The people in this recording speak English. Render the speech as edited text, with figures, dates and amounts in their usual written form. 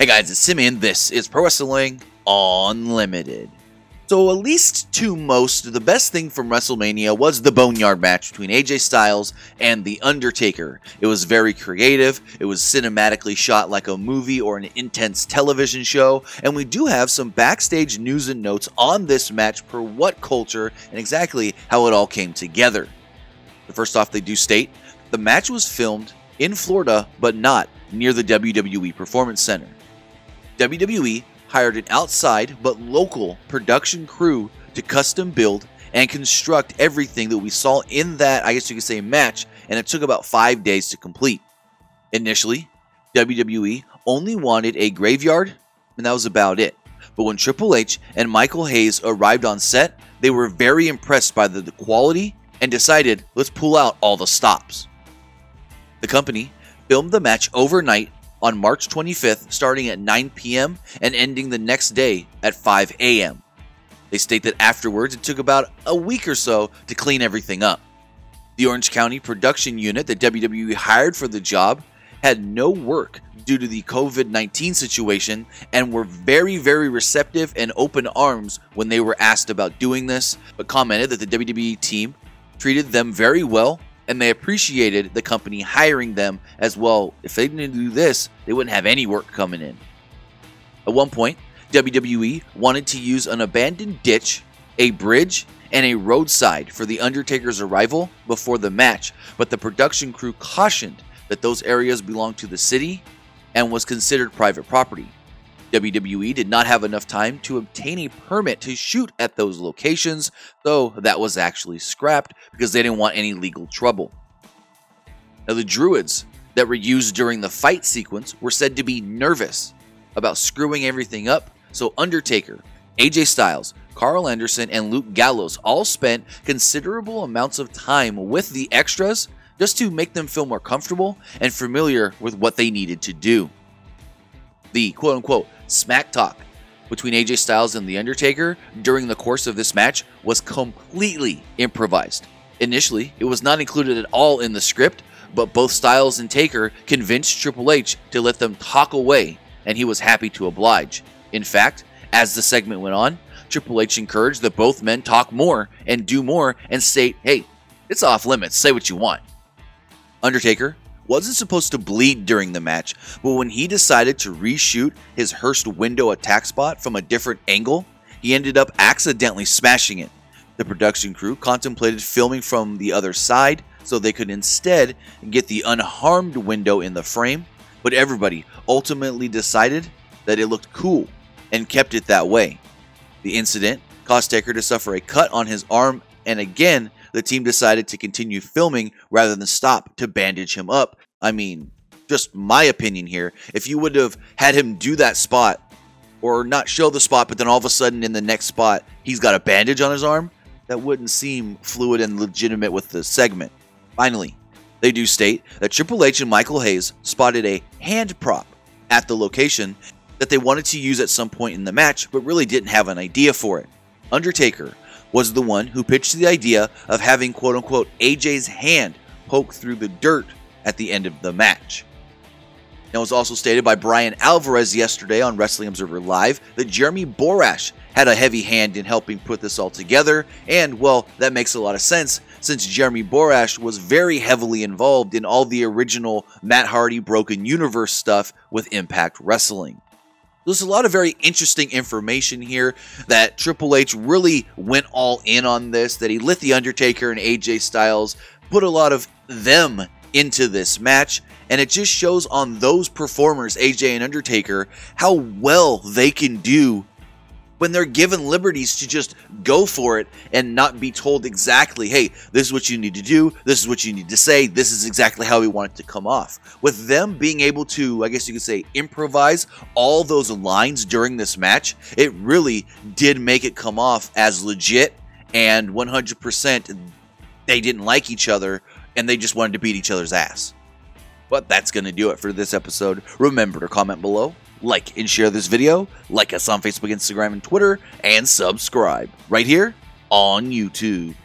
Hey guys, it's Simeon. This is Pro Wrestling Unlimited. So at least to most, the best thing from WrestleMania was the Boneyard match between AJ Styles and The Undertaker. It was very creative, it was cinematically shot like a movie or an intense television show, and we do have some backstage news and notes on this match per what culture and exactly how it all came together. First off, they do state, the match was filmed in Florida, but not near the WWE Performance Center. WWE hired an outside but local production crew to custom build and construct everything that we saw in that, I guess you could say, match, and it took about 5 days to complete. Initially, WWE only wanted a graveyard, and that was about it. But when Triple H and Michael Hayes arrived on set, they were very impressed by the quality and decided, let's pull out all the stops. The company filmed the match overnight on March 25th, starting at 9 p.m. and ending the next day at 5 a.m. They state that afterwards it took about a week or so to clean everything up. The Orange County production unit that WWE hired for the job had no work due to the COVID-19 situation and were very receptive and open arms when they were asked about doing this, but commented that the WWE team treated them very well and they appreciated the company hiring them as well. If they didn't do this, they wouldn't have any work coming in. At one point, WWE wanted to use an abandoned ditch, a bridge, and a roadside for the Undertakers Arrival before the match, but the production crew cautioned that those areas belonged to the city and was considered private property. WWE did not have enough time to obtain a permit to shoot at those locations, though that was actually scrapped because they didn't want any legal trouble. Now, the Druids that were used during the fight sequence were said to be nervous about screwing everything up, so Undertaker, AJ Styles, Carl Anderson, and Luke Gallows all spent considerable amounts of time with the extras just to make them feel more comfortable and familiar with what they needed to do. The quote-unquote smack talk between AJ Styles and The Undertaker during the course of this match was completely improvised. Initially, it was not included at all in the script, but both Styles and Taker convinced Triple H to let them talk away, and he was happy to oblige. In fact, as the segment went on, Triple H encouraged that both men talk more and do more and state, hey, it's off limits, say what you want. Undertaker wasn't supposed to bleed during the match, but when he decided to reshoot his Hearst window attack spot from a different angle, he ended up accidentally smashing it. The production crew contemplated filming from the other side so they could instead get the unharmed window in the frame, but everybody ultimately decided that it looked cool and kept it that way. The incident caused Taker to suffer a cut on his arm, and again, the team decided to continue filming rather than stop to bandage him up. I mean, just my opinion here, if you would have had him do that spot, or not show the spot, but then all of a sudden in the next spot, he's got a bandage on his arm, that wouldn't seem fluid and legitimate with the segment. Finally, they do state that Triple H and Michael Hayes spotted a hand prop at the location that they wanted to use at some point in the match, but really didn't have an idea for it. Undertaker was the one who pitched the idea of having quote-unquote AJ's hand poke through the dirt at the end of the match. Now, it was also stated by Brian Alvarez yesterday on Wrestling Observer Live that Jeremy Borash had a heavy hand in helping put this all together, and, well, that makes a lot of sense since Jeremy Borash was very heavily involved in all the original Matt Hardy Broken Universe stuff with Impact Wrestling. There's a lot of very interesting information here that Triple H really went all in on this, that he lit The Undertaker and AJ Styles, put a lot of them into this match, and it just shows on those performers, AJ and Undertaker, how well they can do when they're given liberties to just go for it and not be told exactly, hey, this is what you need to do, this is what you need to say, this is exactly how we want it to come off. With them being able to, I guess you could say, improvise all those lines during this match, it really did make it come off as legit, and 100% they didn't like each other and they just wanted to beat each other's ass. But that's going to do it for this episode. Remember to comment below, like and share this video, like us on Facebook, Instagram, and Twitter, and subscribe right here on YouTube.